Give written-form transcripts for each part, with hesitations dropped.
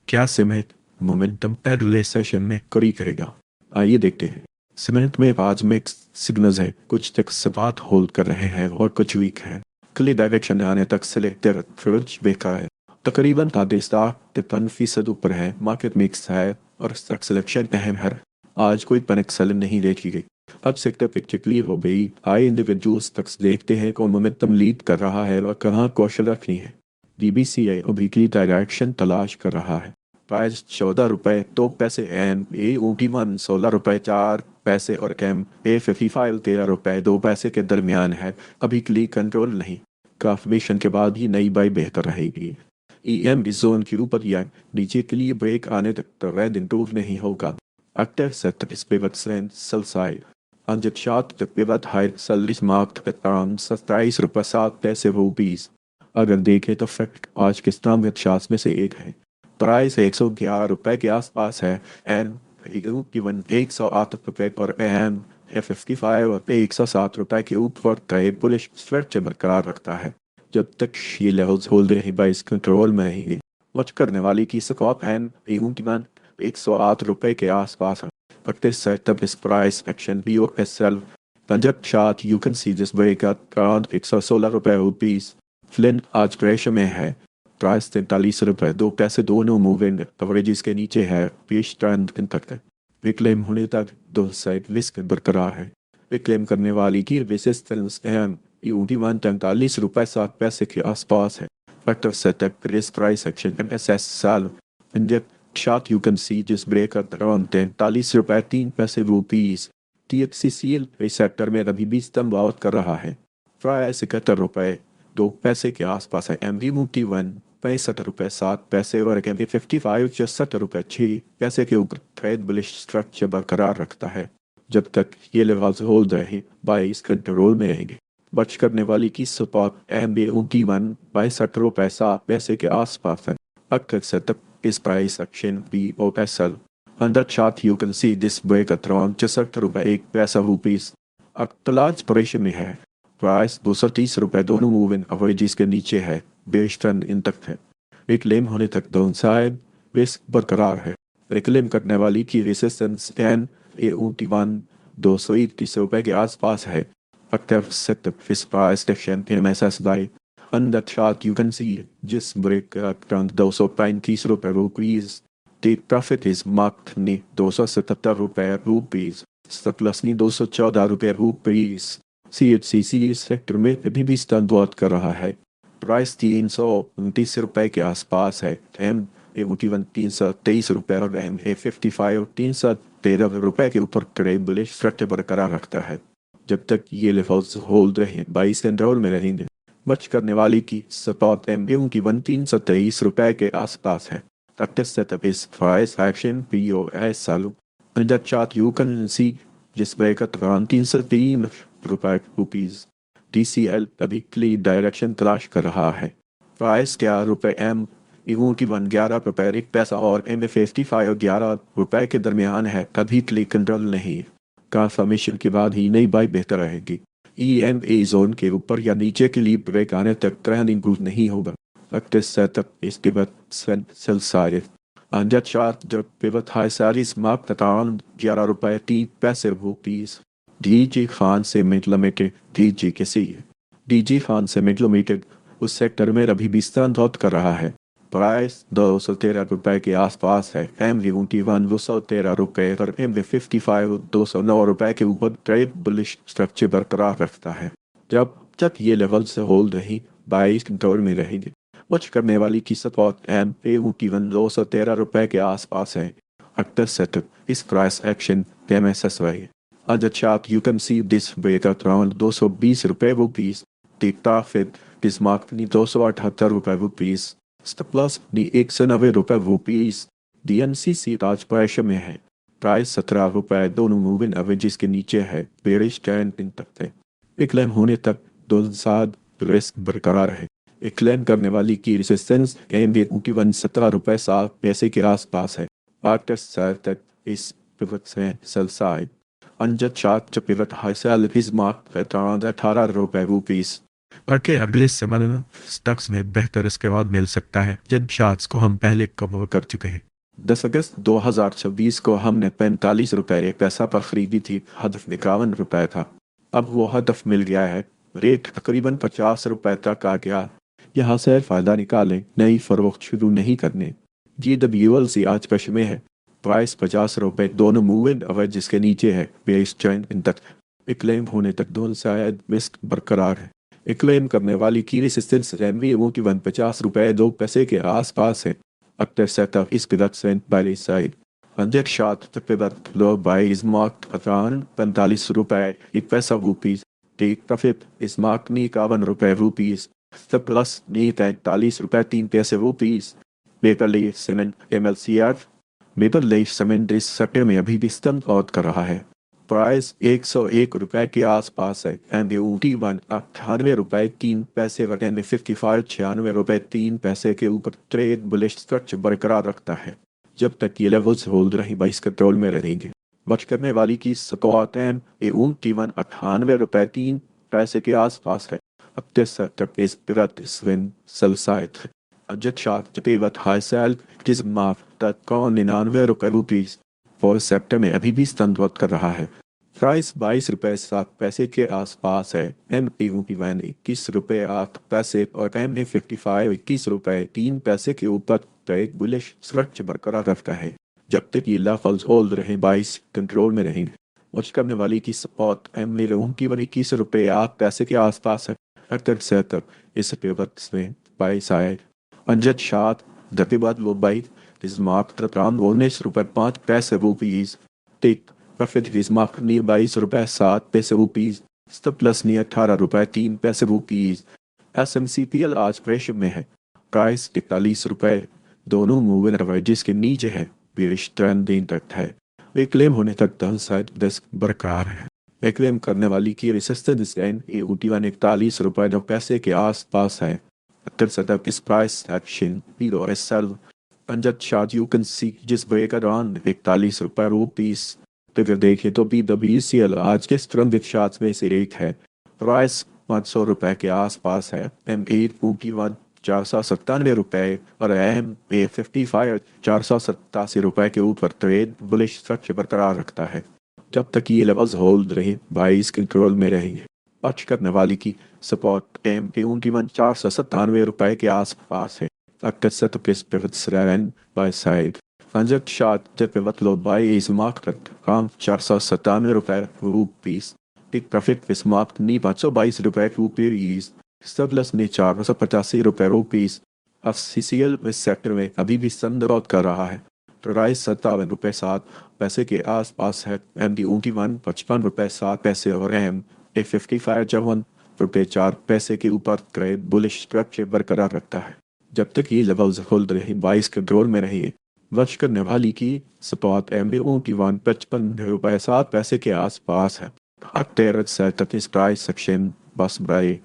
क्या cement momentum अगले session में कड़ी करेगा? आइए देखते हैं। सीमेंट में आज मिक्स सिग्नल्स है, कुछ तक सपाट होल्ड कर रहे हैं और कुछ वीक है। क्ली डायरेक्शन आने तक सिलेक्टर फ्रिज बेकार है। तकरीबन 53% ऊपर है, मार्केट मिक्स है और स्टॉक सिलेक्शन अहम है। आज कोई पैनिक सेलिंग नहीं देखी गई। अब सेक्टर पिक्चर क्लियर हो गई। हाई इंडिविजुअल स्टॉक्स देखते हैं कौन मोमेंटम लीड कर रहा है और कहाँ कौशल रखनी है। डीबीसीआई अभी की डायरेक्शन तलाश कर रहा है। प्राइस 14 रुपए 2 पैसे एम ए ऊटी वन 16 रुपए 4 पैसे और एम ए 55 13 रुपए 2 पैसे के दरमियान है। अभी क्लिक कंट्रोल नहीं। काफिशन के बाद ही नई बाई बेहतर रहेगी। ईएम इस जोन के ऊपर या नीचे के लिए ब्रेक आने तक तो रेड इंप्रूव नहीं होगा। Active set is pivot sell side. On the chart, the pivot height sell is marked at around 27 रुपये 7 पैसे रुपीस। अगर देखें तो फैक्ट आज के स्ट्रॉन्ग चार्ट्स में से एक है। प्राइस 111 रुपये के आसपास है एंड इवन 108 रुपये पर एन F55 और 107 रुपये के ऊपर ट्रेड बुलिश स्ट्रेच बरकरार रखता है। जब तक ये लेवल्स होल्ड रही बाइस कंट्रोल में रहेंगे। वॉच करने वाली की स्कॉप एंड 108 रुपये के आसपास है। But this setup is price action BOSL. The jet chart you can see this break at around 116 रुपये। फ्लिन आज प्रेशर में है। प्राइस 43 रुपये 2 पैसे दोनों मूविंग कवरेज के नीचे है। पीच ट्रेंड इन तक है। विक्लेम होने तक दो साइड रिस्क बरकरार है। विक्लेम करने वाली की रेजिस्टेंस एंड यूटी 143 रुपये 7 पैसे के आसपास है। Factor setup is price action MSS साल। In the chart you can see just break at around 43 रुपये 3 पैसे रुपीस। TXCCL इस सेक्टर में अभी भी स्तंभ कर रहा है। प्राइस 71 रुपये 2 पैसे के आसपास है। एम वी मूटी वन 65 रुपये 7 पैसे और एम वी 55 66 रुपये 6 पैसे के ऊपर ट्रेड बुलिश स्ट्रक्चर बरकरार रखता है। जब तक ये लेवल्स होल्ड रहे बाइस कंट्रोल में रहेंगे। बच करने वाली की सपोर्ट एम बी ऊटी वन 62 रुपये 7 पैसे के आसपास है। अक्सर setup is price action BOSL. On the chart you can see this break at around 66 रुपये 1 पैसा रुपीस। अब तलाश परेशान में है। प्राइस 230 रुपये दोनों मूविंग एवरेज के नीचे है। बेस ट्रेंड इन तक है। रिक्लेम होने तक डाउन साइड रिस्क बरकरार है। रिक्लेम करने वाली की रेसिस्टेंस 10 ए ऊटी वन 231 रुपये के आसपास है। Active setup is price action MSSI. On the chart you can see just break around 235 रुपये। The profit is marked ni 277 रुपये। surplus ni 214 रुपये। CHCC इस सेक्टर में अभी भी स्तंभ कर रहा है। प्राइस 329 रुपये के आसपास है। एम वन 323 रुपये और एम 55 313 रुपये के ऊपर ट्रेड बुलिश स्ट्रक्चर बरकरार रखता है। जब तक ये लेवल्स होल्ड रहे बाइस कंट्रोल में रहेंगे। बच करने वाली की सपोर्ट एम की 323 रुपये के आसपास है। Practice setup is price action POS चालू। अंदर चार्ट यू कैन सी जिस ब्रेक at around 303 रुपये। DCL अभी क्लियर डायरेक्शन तलाश कर रहा है। प्राइस 11 रुपये एम इवू की 11 रुपये 1 पैसा और एम 55 और 11 रुपये के दरमियान है। कभी क्लिक कंट्रोल नहीं। कन्फर्मेशन के बाद ही नई बाई बेहतर रहेगी। EMA जोन के ऊपर या नीचे के लिए ब्रेक आने तक ट्रेंड इंप्रूव नहीं होगा। Active setup is pivot sell side. On that chart, the pivot high side is marked at around 11 रुपये 3 पैसे rupees. DG Khan cement limited DG के सी DG खान सीमेंट लिमिटेड उस सेक्टर में अभी भी स्तंभ कर रहा है। प्राइस 213 रुपये के आसपास है। एम वी ऊटी वन 213 रुपये और एम वी 55 209 रुपये के ऊपर ट्रेड बुलिश स्ट्रक्चर बरकरार रखता है। जब तक ये लेवल से होल्ड रही बाइस कंट्रोल में रहेगी। वॉच करने वाली की सपोर्ट एम ए ऊटी वन 213 रुपये के आसपास है। Active setup is price action MSSY. On the chart you can see this break at around 220 रुपये। The profit is marked ni 278 रुपये। Stop loss ni 190 रुपये। DNCC आज प्रेशर में है। प्राइस 17 रुपये दोनों मूविंग एवरेजेस के नीचे है। बेरिश ट्रेंड इन तक है। विक्लेम होने तक दो साथ रिस्क बरकरार है। विक्लेम करने वाली की रेजिस्टेंस एम बी ऊटी वन 17 रुपये 7 पैसे के आसपास है। After that is pivot sell side. On the chart the pivot high sell is marked at around 18 रुपये। और के अगले समय स्टॉक्स में बेहतर इसके बाद मिल सकता है जिन शार्ट्स को हम पहले कवर कर चुके हैं। 10 अगस्त 2026 को हमने 45 रुपये 1 पैसा पर खरीदी थी। हदफ 51 रुपये था। अब वो हदफ मिल गया है। रेट तकरीबन 50 रुपये तक आ गया। यहाँ से फायदा निकालें, नई फरोख्त शुरू नहीं करने। GWLC आज पेश में है। प्राइस 50 रुपये, दोनों मूविंग एवरेज जिसके नीचे है। बेस ट्रेंड इन तक क्लेम होने तक दोनों शायद रिस्क बरकरार है। क्लेम करने वाली की रेसिस्टेंस रेनवी वो की 50 रुपये 2 पैसे के आसपास है। अक्टर सेटअप इस कदर से बाई साइड 100 तकरीबन लो बाई इज मार्क अराउंड 45 रुपये 1 पैसा रुपीज। टेक प्रॉफिट इस मार्क नी 51 रुपये रुपीज। प्लस नी 43 रुपये 3 पैसे रुपीज। पेपर ले cement MLCR maple leaf cement इस सेक्टर में अभी भी स्तंभ आउट कर रहा है। प्राइस 101 रुपये के आसपास है। MUT1 98 रुपये 3 पैसे व 55 96 रुपये 3 पैसे के ऊपर ट्रेड बुलिश स्ट्रक्चर बरकरार रखता है। जब तक ये लेवल्स होल्ड रही बाइस कंट्रोल में रहेंगे। बच करने वाली की सपोर्ट MUT1 98 रुपये 3 पैसे के आसपास है। अब तक इस स्विन सेलसाइड अजट शाह जतेवत हाई सेल जिस माफ तक 99 रुपये रुपीज फॉर सेक्टर में अभी भी स्तंभवत कर रहा है। प्राइस 22 रुपये 7 पैसे के आसपास है। MUT1 21 रुपये 8 पैसे और MA55 21 रुपये 3 पैसे के ऊपर ट्रेड बुलिश स्ट्रक्चर बरकरार रखता है। जब तक ये लेवल्स होल्ड रहे बाइस कंट्रोल में रहेंगे। वॉच करने वाली की सपोर्ट MA1 21 रुपये 8 पैसे के आसपास है। अक्टर से इस पेपर में बाइस आए अंजद शाह दफे बाद वो बाइट इस मार्क तरान 19 रुपये 5 पैसे रुपीज। टेक प्रॉफिट इस मार्क नी 22 रुपये 7 पैसे रुपीज। स्टॉप प्लस नी 18 रुपये 3 पैसे रुपीज। SMCPL आज प्रेशर में है। प्राइस 41 रुपये, दोनों मूविंग एवरेजेस के नीचे है। बेरिश ट्रेंड दिन तक है। वे क्लेम होने तक डाउनसाइड रिस्क बरकरार है। वे क्लेम करने वाली की रेसिस्टेंस MUT1 41 रुपये 9 पैसे के आसपास है। After setup is price action below SL 50 you can see जिस ब्रेक अराउंड 41 रुपये रुपीस। तो फिर देखें तो BWCL आज के स्ट्रॉन्ग शार्ट्स में से एक है। प्राइस 500 रुपये के आसपास है। M8 497 रुपये और MA55 487 रुपये के ऊपर ट्रेड बुलिश स्ट्रक्चर बरकरार रखता है। जब तक ये लेवल्स होल्ड रहे बाइस कंट्रोल में रहेंगे। बच करने वाली की सपोर्ट MA1 497 रुपये के आसपास है। अक्टर सेटअप बाय साइड 100 शार्ट जब लो बाई इस मार्केट काम 497 रुपये रुपीस। टिक प्रॉफिट इस मार्क नी 522 रुपीस। सरप्लस ने 485 रुपये रुपीस। अब CCL इस सेक्टर में अभी भी संदर्भ कर रहा है। प्राइस 57 रुपये 7 पैसे के आसपास है। MD1 55 रुपये 7 पैसे और MA55 54 रुपये 4 पैसे के ऊपर ट्रेड बुलिश स्ट्रक्चर बरकरार रखता है। जब तक ये लेवल्स होल्ड रहे बाइस कंट्रोल में रहिए। वश करने वाली की सपोर्ट MA1 55 रुपये 7 पैसे के आसपास है। अक्टर सेटअप इस प्राइस सेक्शन बस बाई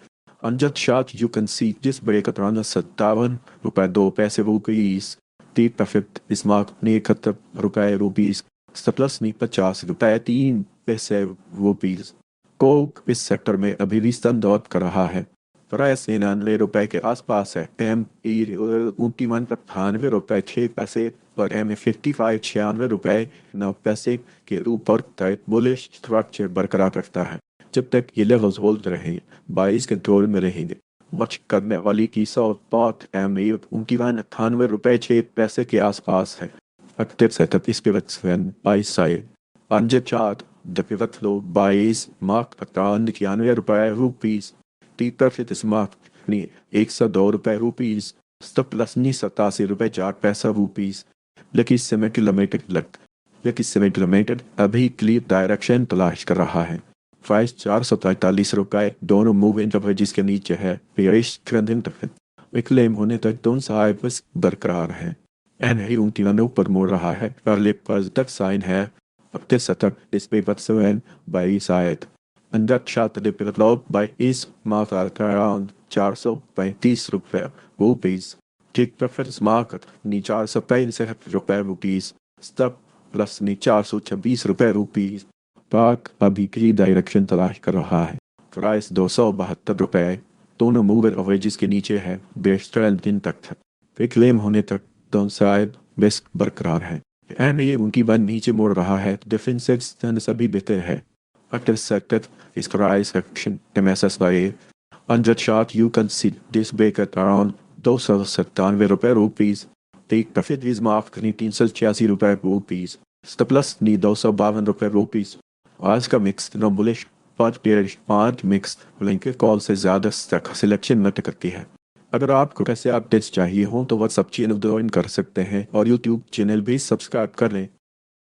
Amjad Shah you can see जिस ब्रेक 57 रुपये 2 पैसे रुपीस। टी प्रॉफिट इस मार्क ने 71 रुपये रुपीस। प्लस ने 50 रुपये 3 पैसे रुपीस। कोक इस सेक्टर में अभी भी स्तंभ कर रहा है। प्राइस 99 रुपये के आसपास है। ME1 98 रुपये 6 पैसे और MA55 96 रुपये 9 पैसे के ऊपर ट्रेड बुलिश स्ट्रक्चर बरकरार रखता है। जब तक ये लेवल्स होल्ड रहेंगे बाइस कंट्रोल में रहेंगे। वॉच करने वाली की सपोर्ट MA1 98 रुपये 6 पैसे के आसपास है। एक्टिव सेटअप इस पे बाइस side 5 Depivot low buys mark 91 रुपये रुपीस। टी प्रॉफिट इस मार्क ने 102 रुपये रुपीस। स्टॉप प्लस ने 87 रुपये 4 पैसा रुपीस। लकी सीमेंट लिमिटेड अभी क्लियर डायरेक्शन तलाश कर रहा है। प्राइस 443 रुपये, दोनों मूविंग एवरेजेस के नीचे है। बेरिश ट्रेंड तक क्लेम होने तक दोनों साइड बरकरार है। MA1 ऊपर मुड़ रहा है। पहले पॉजिटिव साइन है। Up this setup is paper 7 by side. And that shot developed by his mouth at around 435 rupees. Take preference market नी 465 रुपये रुपीस। Stop प्लस नी 426 रुपये रुपीस। पार्क अभी की डायरेक्शन तलाश कर रहा है। प्राइस 272 रुपये दोनों मूवर एवरेजेस के नीचे है। बेस्टर दिन तक था, फिर क्लेम होने तक दोनों साइड बेस्ट बरकरार है। एंड ये उनकी वन नीचे मोड़ रहा है, डिफेंसिव स्टैंड सभी बेहतर है। After sector is price action MSSI 100 shot you can see this break at around 297 rupees. Take profit is माफ करें 386 रुपीस। प्लस नी 252 रुपीस। आज का mix no bullish 5 mix link call से ज़्यादा सिलेक्शन नट करती है। अगर आपको कैसे अपडेट्स चाहिए हो तो व्हाट्सअप चैनल ज्वाइन कर सकते हैं और यूट्यूब चैनल भी सब्सक्राइब कर लें।